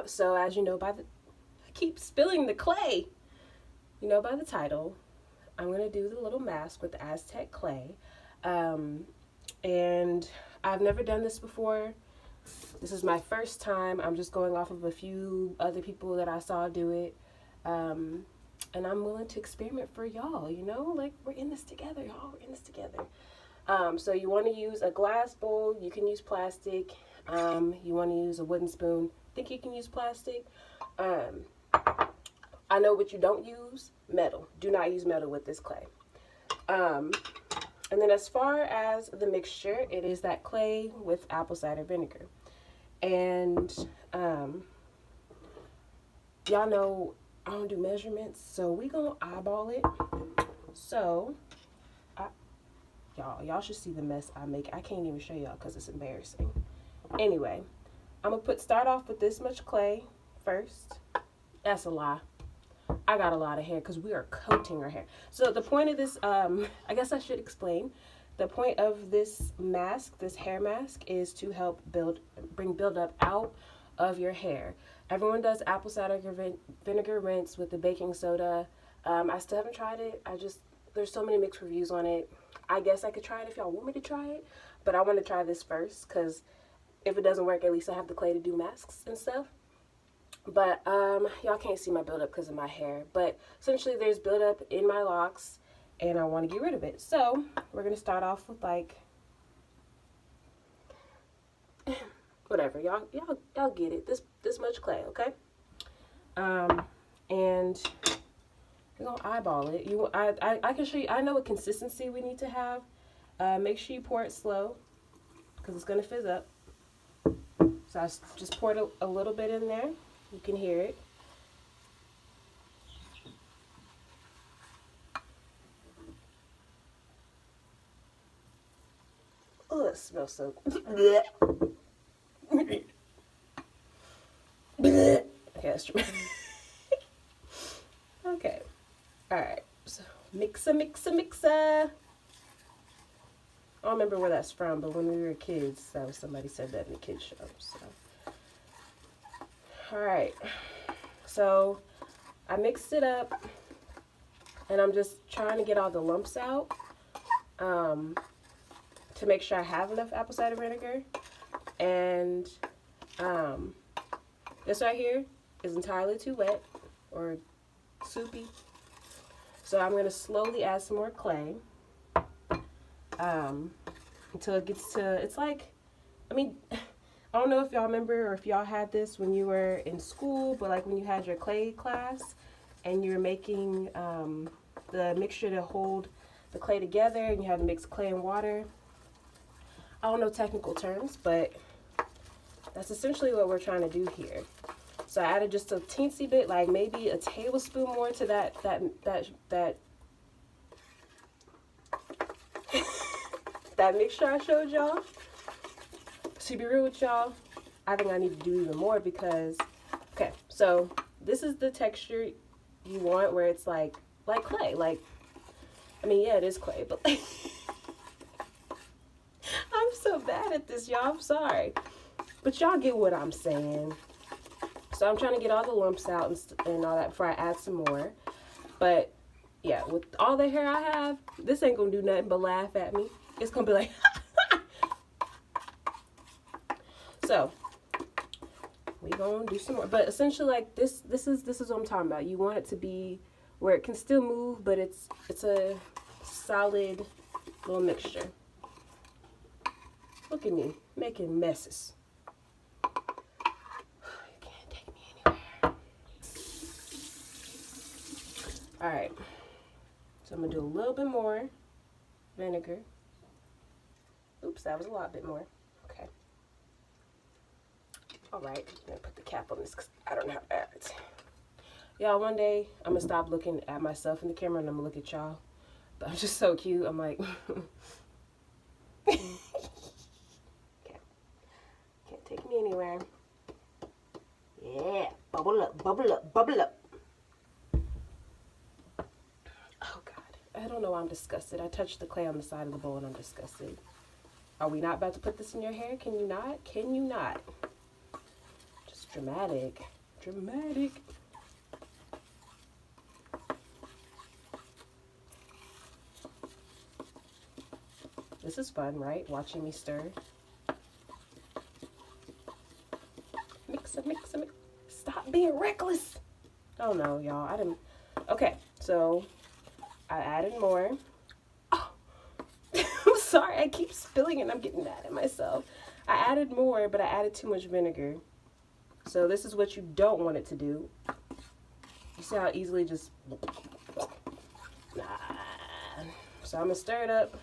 So as you know by the, I keep spilling the clay. You know by the title, I'm gonna do the little mask with the Aztec clay. And I've never done this before. This is my first time. I'm just going off of a few other people that I saw do it. And I'm willing to experiment for y'all, you know? Like, we're in this together, y'all. We're in this together. So you want to use a glass bowl. You can use plastic. You want to use a wooden spoon. Think you can use plastic. I know what you don't use. Metal. Do not use metal with this clay. And then as far as the mixture, it is that clay with apple cider vinegar. And y'all know I don't do measurements, so we gonna eyeball it. So y'all should see the mess I make. I can't even show y'all because it's embarrassing. Anyway, I'm gonna start off with this much clay first. That's a lie. I got a lot of hair because we are coating our hair. So the point of this, I guess I should explain. The point of this mask, this hair mask, is to help bring buildup out of your hair. Everyone does apple cider vinegar rinse with the baking soda. I still haven't tried it. There's so many mixed reviews on it. I guess I could try it if y'all want me to try it, but I want to try this first because if it doesn't work, at least I have the clay to do masks and stuff. But y'all can't see my buildup because of my hair. But essentially, there's buildup in my locks, and I want to get rid of it. So we're gonna start off with like whatever y'all get it. This much clay, okay? And we're gonna eyeball it. I can show you. I know what consistency we need to have. Make sure you pour it slow because it's gonna fizz up. So I just poured a little bit in there. You can hear it. Oh, it smells so good. Okay, that's true. Okay. Alright. So mix a. I don't remember where that's from, but when we were kids, that was somebody said that in the kids show. So alright. So I mixed it up and I'm just trying to get all the lumps out. To make sure I have enough apple cider vinegar. And this right here is entirely too wet or soupy. So I'm going to slowly add some more clay until it gets to, it's like, I mean, I don't know if y'all remember or if y'all had this when you were in school, but like when you had your clay class and you were making the mixture to hold the clay together and you had to mix clay and water. I don't know technical terms, but that's essentially what we're trying to do here. So I added just a teensy bit, like maybe a tablespoon more to that that mixture I showed y'all. To be real with y'all, I think I need to do even more because, okay, so this is the texture you want where it's like clay. Like, I mean, yeah, it is clay, but like, I'm so bad at this, y'all. I'm sorry. But y'all get what I'm saying. So I'm trying to get all the lumps out and all that before I add some more. But yeah, with all the hair I have, this ain't gonna do nothing but laugh at me. It's gonna be like, so we gonna do some more. But essentially, like this is what I'm talking about. You want it to be where it can still move, but it's a solid little mixture. Look at me making messes. You can't take me anywhere. All right. So I'm gonna do a little bit more vinegar. Oops, that was a lot bit more. Okay. All right. I'm gonna put the cap on this because I don't know how to add it. Y'all, one day I'm gonna stop looking at myself in the camera and I'm gonna look at y'all. But I'm just so cute. I'm like. Take me anywhere. Yeah, bubble up, bubble up, bubble up. Oh God, I don't know why I'm disgusted. I touched the clay on the side of the bowl and I'm disgusted. Are we not about to put this in your hair? Can you not? Can you not? Just dramatic. Dramatic. This is fun, right? Watching me stir. Mix it, mix it, mix. Stop being reckless. Oh no, y'all. I didn't. Okay, so I added more. Oh. I'm sorry, I keep spilling and I'm getting mad at myself. I added more, but I added too much vinegar. So this is what you don't want it to do. You see how easily just... Nah. So I'm going to stir it up.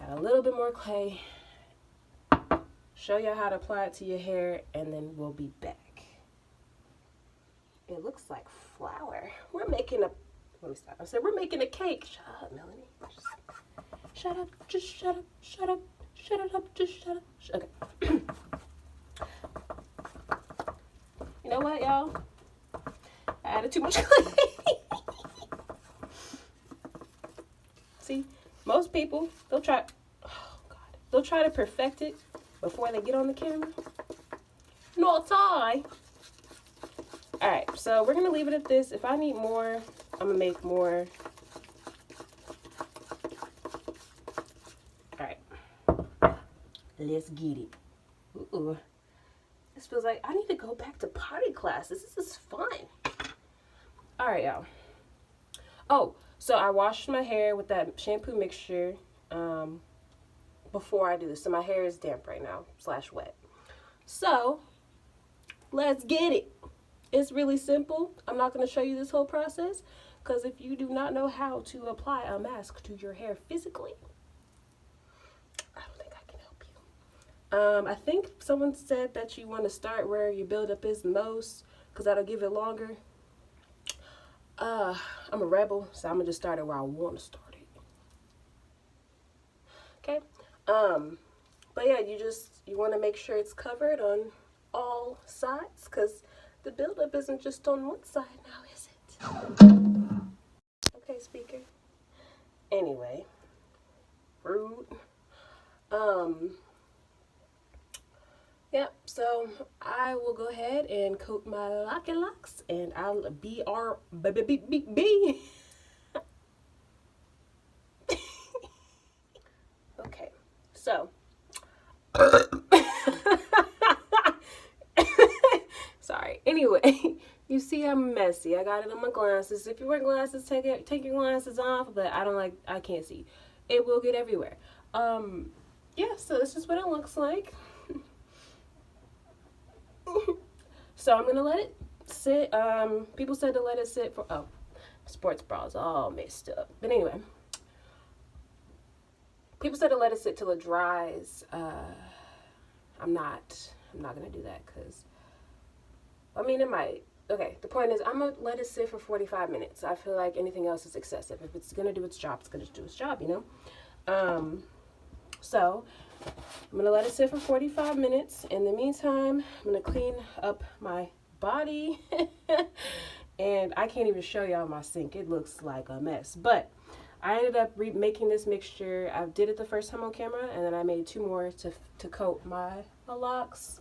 Add a little bit more clay. Show you how to apply it to your hair, and then we'll be back. It looks like flour. We're making a... Let me stop. I said we're making a cake. Shut up, Melanie. Shut up. Just shut up. Shut up. Shut it up. Just shut up. Okay. You know what, y'all? I added too much clay. See, most people, they'll try... Oh, God. They'll try to perfect it before they get on the camera. Not I. Alright, so we're going to leave it at this. If I need more, I'm going to make more. Alright. Let's get it. Ooh. This feels like I need to go back to potty class. This is fun. Alright, y'all. Oh, so I washed my hair with that shampoo mixture before I do this. So my hair is damp right now, / wet. So, let's get it. It's really simple. I'm not going to show you this whole process because if you do not know how to apply a mask to your hair physically, I don't think I can help you. I think someone said that you want to start where your buildup is the most because that'll give it longer. I'm a rebel, so I'm going to just start it where I want to start it. Okay? But yeah, you want to make sure it's covered on all sides because the buildup isn't just on one side now, is it? Okay, speaker. Anyway, rude. Yeah, so I will go ahead and coat my locks and I'll be Okay, so sorry. Anyway, you see I'm messy. I got it on my glasses. If you wear glasses, take your glasses off, but I can't see. It will get everywhere. Yeah, so this is what it looks like. So I'm gonna let it sit. People said to let it sit for sports bras all messed up. But anyway, people said to let it sit till it dries. I'm not gonna do that because I mean it might. Okay, the point is I'm gonna let it sit for 45 minutes. I feel like anything else is excessive. If it's gonna do its job, it's gonna do its job, you know. So I'm gonna let it sit for 45 minutes. In the meantime, I'm gonna clean up my body. And I can't even show y'all my sink. It looks like a mess. But I ended up making this mixture. I did it the first time on camera, and then I made 2 more to coat my locks.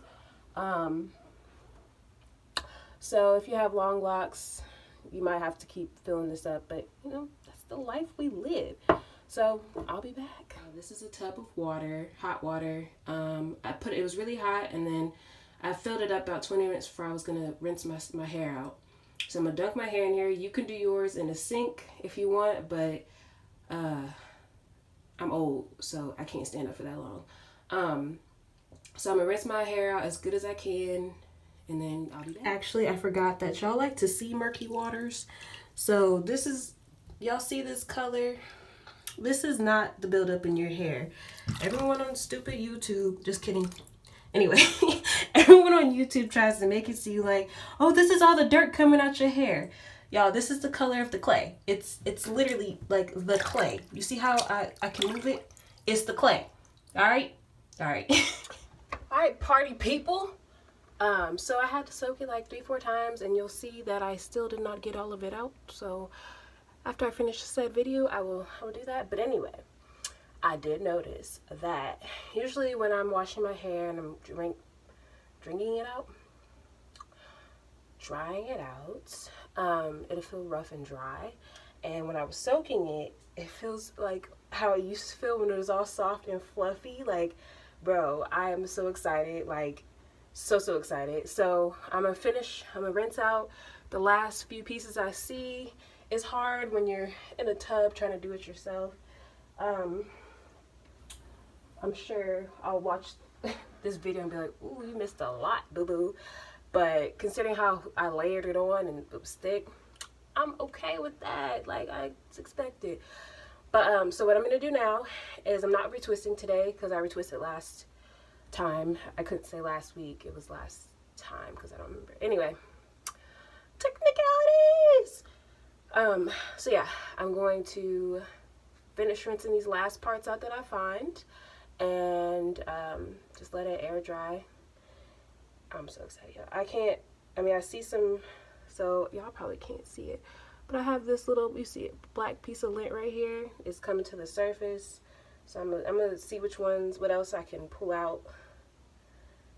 So if you have long locks, you might have to keep filling this up. But, you know, that's the life we live. So I'll be back. This is a tub of water, hot water. It was really hot, and then I filled it up about 20 minutes before I was gonna rinse my hair out. So I'm gonna dunk my hair in here. You can do yours in a sink if you want, but I'm old, so I can't stand up for that long. So I'm gonna rinse my hair out as good as I can, and then I'll be back. Actually, I forgot that y'all like to see murky waters. So this is, y'all see this color? This is not the buildup in your hair. Everyone on stupid YouTube, just kidding. Anyway, everyone on YouTube tries to make it seem like, oh, this is all the dirt coming out your hair. Y'all, this is the color of the clay. It's literally like the clay. You see how I can move it? It's the clay. All right? All right. All right, party people. So I had to soak it like 3-4 times, and you'll see that I still did not get all of it out. So after I finish said video, I will do that. But anyway, I did notice that usually when I'm washing my hair and I'm drinking it out, drying it out. It'll feel rough and dry. And when I was soaking it, it feels like how it used to feel when it was all soft and fluffy. Like, bro, I am so excited. Like, so excited. So I'm gonna rinse out the last few pieces I see. It's hard when you're in a tub trying to do it yourself. I'm sure I'll watch this video and be like, ooh, you missed a lot, boo-boo. But considering how I layered it on and it was thick, I'm okay with that. Like, I expected. But so what I'm gonna do now is I'm not retwisting today because I retwisted last time. I couldn't say last week. It was last time because I don't remember. Anyway, technicalities. So yeah, I'm going to finish rinsing these last parts out that I find and just let it air dry. I'm so excited. I see some, so y'all probably can't see it, but I have this little, you see it, black piece of lint right here. It's coming to the surface. So I'm gonna see what else I can pull out.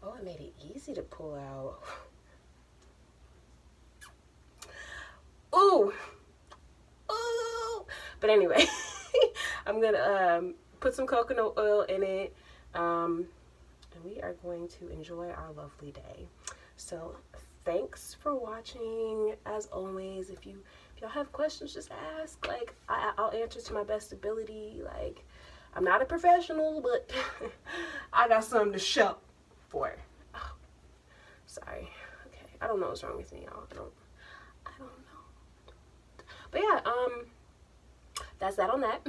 Oh, it made it easy to pull out. Ooh. Ooh. But anyway, I'm gonna put some coconut oil in it. And we are going to enjoy our lovely day. So thanks for watching. As always, if y'all have questions, just ask. Like, I'll answer to my best ability. Like, I'm not a professional, but I got something to show for it. Oh, sorry. Okay, I don't know what's wrong with me, y'all. I don't know. But yeah, that's that on that.